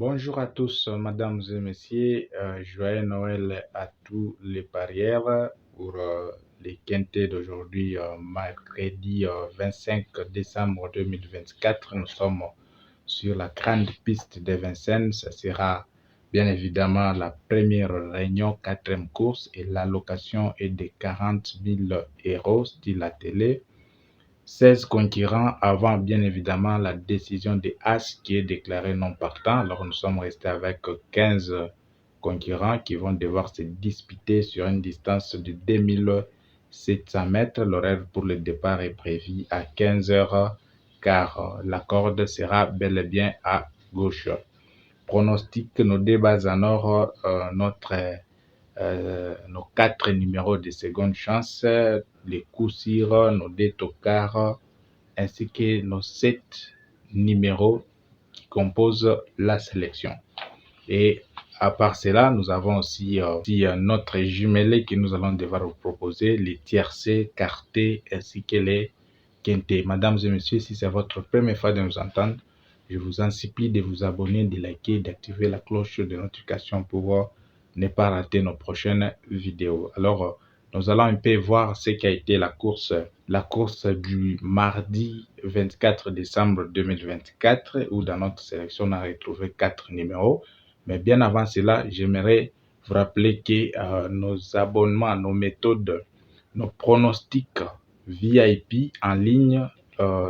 Bonjour à tous, mesdames et messieurs. Joyeux Noël à tous les parieurs pour les quintés d'aujourd'hui, mercredi 25 décembre 2024. Nous sommes sur la grande piste de Vincennes. Ce sera bien évidemment la première réunion, quatrième course, et l'allocation est de 40 000 euros, style la télé. 16 concurrents avant bien évidemment la décision de As qui est déclaré non partant. Alors nous sommes restés avec 15 concurrents qui vont devoir se disputer sur une distance de 2700 mètres. L'horaire pour le départ est prévu à 15h car la corde sera bel et bien à gauche. Pronostic, nos débats en or, nos 4 numéros de seconde chance, les coups sûrs, nos 2 tocards, ainsi que nos 7 numéros qui composent la sélection. Et à part cela, nous avons aussi notre jumelé que nous allons devoir vous proposer, les tiercés, quartés, ainsi que les quintés. Mesdames et messieurs, si c'est votre première fois de nous entendre, je vous en supplie de vous abonner, de liker, d'activer la cloche de notification pour ne pas rater nos prochaines vidéos. Alors, nous allons un peu voir ce qu'a été la course du mardi 24 décembre 2024, où dans notre sélection, on a retrouvé 4 numéros. Mais bien avant cela, j'aimerais vous rappeler que nos abonnements, nos méthodes, nos pronostics VIP en ligne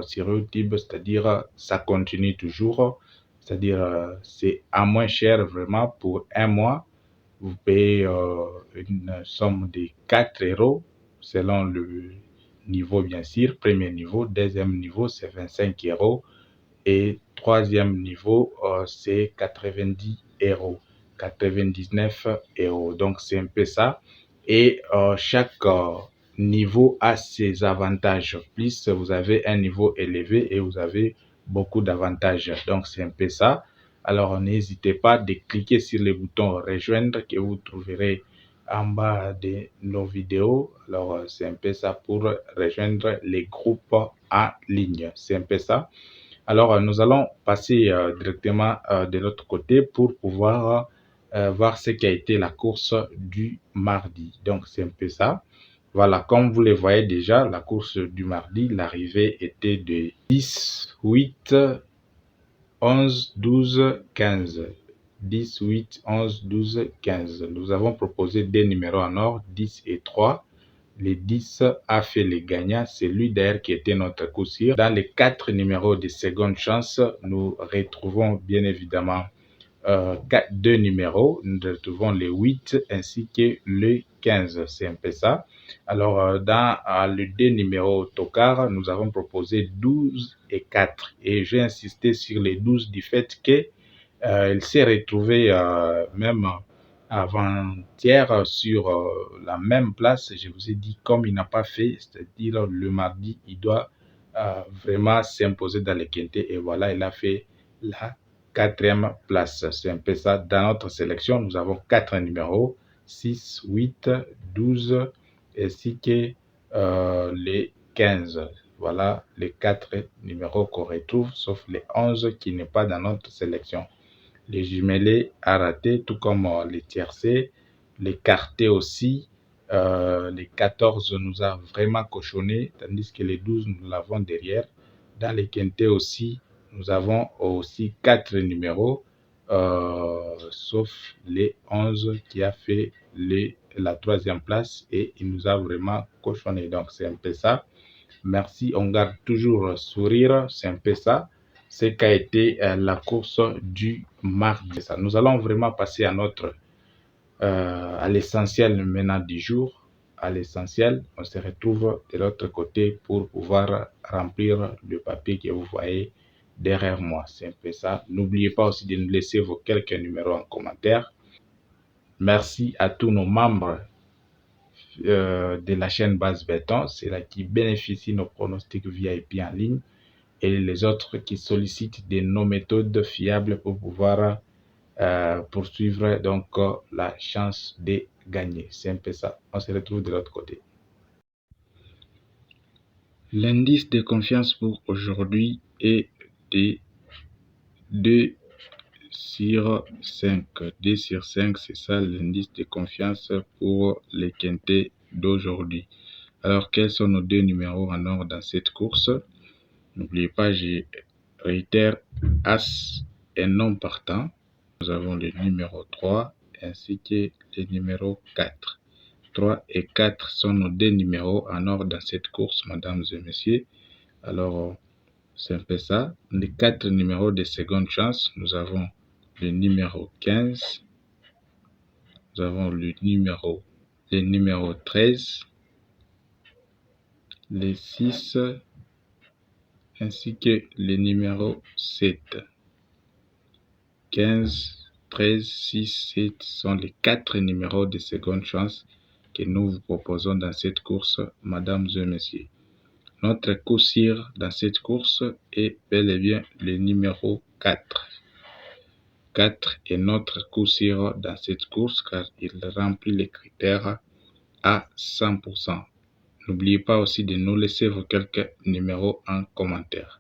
sur YouTube, c'est-à-dire ça continue toujours, c'est-à-dire c'est à moins cher vraiment pour un mois. Vous payez une somme de 4 euros selon le niveau bien sûr. Premier niveau, deuxième niveau c'est 25 euros et troisième niveau c'est 90 euros, 99 euros. Donc c'est un peu ça. Et chaque niveau a ses avantages. Plus vous avez un niveau élevé et vous avez beaucoup d'avantages. Donc c'est un peu ça. Alors n'hésitez pas de cliquer sur le bouton rejoindre que vous trouverez en bas de nos vidéos. Alors c'est un peu ça pour rejoindre les groupes en ligne. C'est un peu ça. Alors nous allons passer directement de l'autre côté pour pouvoir voir ce qui a été la course du mardi. Donc c'est un peu ça. Voilà, comme vous le voyez déjà, la course du mardi, l'arrivée était de 10, 8, 11, 12, 15. 10, 8, 11, 12, 15. Nous avons proposé des numéros en or, 10 et 3. Les 10 a fait les gagnants, c'est lui d'ailleurs qui était notre coup sûr. Dans les 4 numéros de seconde chance, nous retrouvons bien évidemment 2 numéros. Nous retrouvons le 8 ainsi que le 15. C'est un peu ça. Alors, dans le 2 numéros Tokar, nous avons proposé 12 et 4. Et j'ai insisté sur les 12 du fait qu'il s'est retrouvé même avant-hier sur la même place. Je vous ai dit, comme il n'a pas fait, c'est-à-dire le mardi, il doit vraiment s'imposer dans les quintés. Et voilà, il a fait la 4e place. C'est un peu ça. Dans notre sélection, nous avons 4 numéros, 6, 8, 12, ainsi que les 15. Voilà les 4 numéros qu'on retrouve, sauf les 11 qui n'est pas dans notre sélection. Les jumelés à rater, tout comme les tiercés, les quartés aussi. Les 14 nous a vraiment cochonné, tandis que les 12 nous l'avons derrière. Dans les quintés aussi, nous avons aussi 4 numéros, sauf les 11 qui a fait la 3e place et il nous a vraiment cochonné. Donc c'est un peu ça. Merci, on garde toujours sourire, c'est un peu ça. C'est qu'a été la course du mardi. Nous allons vraiment passer à l'essentiel maintenant du jour. À l'essentiel, on se retrouve de l'autre côté pour pouvoir remplir le papier que vous voyez derrière moi. C'est un peu ça. N'oubliez pas aussi de nous laisser vos quelques numéros en commentaire. Merci à tous nos membres de la chaîne Base Béton. C'est là qui bénéficie nos pronostics VIP en ligne et les autres qui sollicitent nos méthodes fiables pour pouvoir poursuivre donc la chance de gagner. C'est un peu ça. On se retrouve de l'autre côté. L'indice de confiance pour aujourd'hui est de sur 5. 2 sur 5, c'est ça l'indice de confiance pour les quintés d'aujourd'hui. Alors, quels sont nos deux numéros en or dans cette course? N'oubliez pas, je réitère, As et non partant. Nous avons le numéro 3 ainsi que le numéro 4. 3 et 4 sont nos deux numéros en or dans cette course, mesdames et messieurs. Alors, c'est un peu ça. Les 4 numéros de seconde chance, nous avons le numéro 15, nous avons le numéro 13, le 6, ainsi que le numéro 7. 15, 13, 6, 7 sont les 4 numéros de seconde chance que nous vous proposons dans cette course, mesdames et messieurs. Notre coup sûr dans cette course est bel et bien le numéro 4. 4 est notre coup sûr dans cette course car il remplit les critères à 100%. N'oubliez pas aussi de nous laisser vos quelques numéros en commentaire.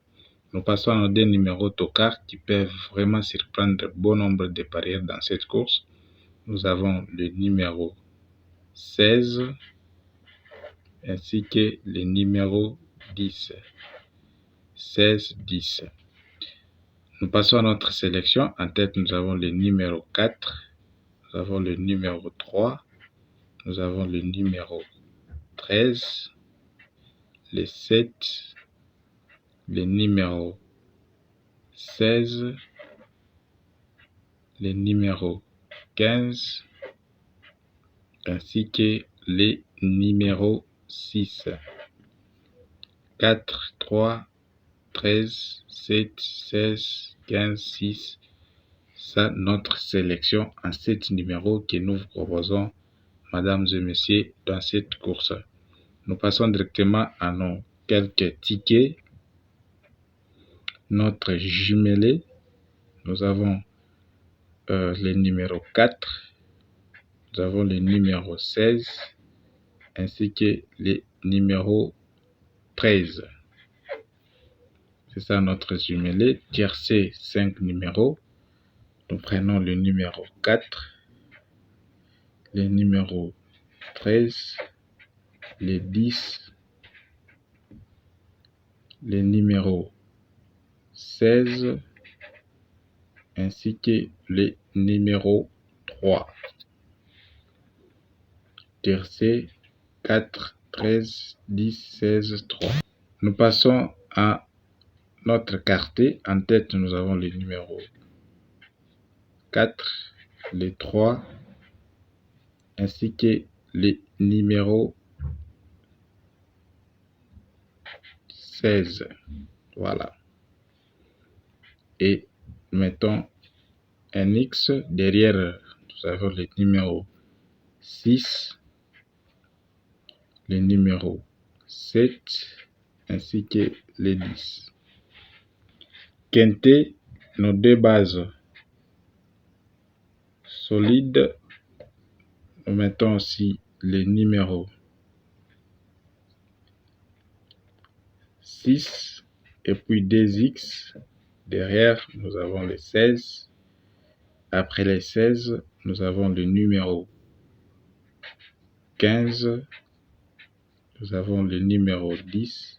Nous passons à nos deux numéros tocards qui peuvent vraiment surprendre bon nombre de parieurs dans cette course. Nous avons le numéro 16 ainsi que le numéro 10. 16, 10. Nous passons à notre sélection. En tête, nous avons le numéro 4, nous avons le numéro 3, nous avons le numéro 13, le 7, le numéro 16, le numéro 15, ainsi que les numéros 6. 4, 3, 13, 7, 16, 15, 6. C'est notre sélection en 7 numéros que nous vous proposons, mesdames et messieurs, dans cette course. Nous passons directement à nos quelques tickets. Notre jumelé, nous avons le numéro 4, nous avons le numéro 16, ainsi que le numéro 13. C'est ça notre jumelé. Tiercé, 5 numéros. Nous prenons le numéro 4, le numéro 13, le 10, le numéro 16, ainsi que le numéro 3. Tiercé, 4, 13, 10, 16, 3. Nous passons à notre quartet. En tête, nous avons le numéro 4, le 3, ainsi que le numéro 16. Voilà. Et mettons un X derrière. Nous avons le numéro 6, le numéro 7, ainsi que le 10. Quintet, nos deux bases solides. Nous mettons aussi le numéro 6 et puis 2X. Derrière, nous avons le 16. Après les 16, nous avons le numéro 15. Nous avons le numéro 10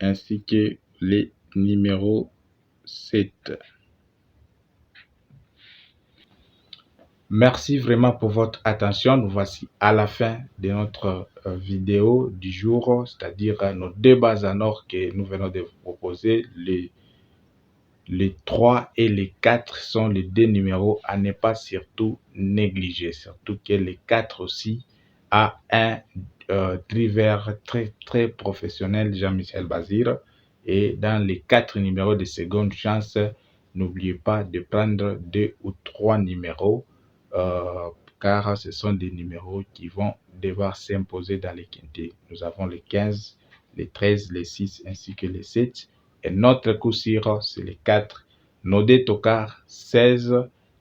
ainsi que les numéros 7. Merci vraiment pour votre attention. Nous voici à la fin de notre vidéo du jour, c'est-à-dire nos deux bases en or que nous venons de vous proposer. Les 3 et les 4 sont les deux numéros à ne pas surtout négliger, surtout que les 4 aussi a un driver très professionnel, Jean-Michel Bazir. Et dans les 4 numéros de seconde chance, n'oubliez pas de prendre 2 ou 3 numéros car ce sont des numéros qui vont devoir s'imposer dans les quintés. Nous avons les 15, les 13, les 6 ainsi que les 7. Et notre coup sûr, c'est les 4. Nos deux tocards, 16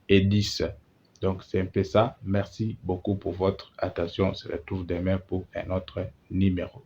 et 10. Donc, c'est un peu ça. Merci beaucoup pour votre attention. On se retrouve demain pour un autre numéro.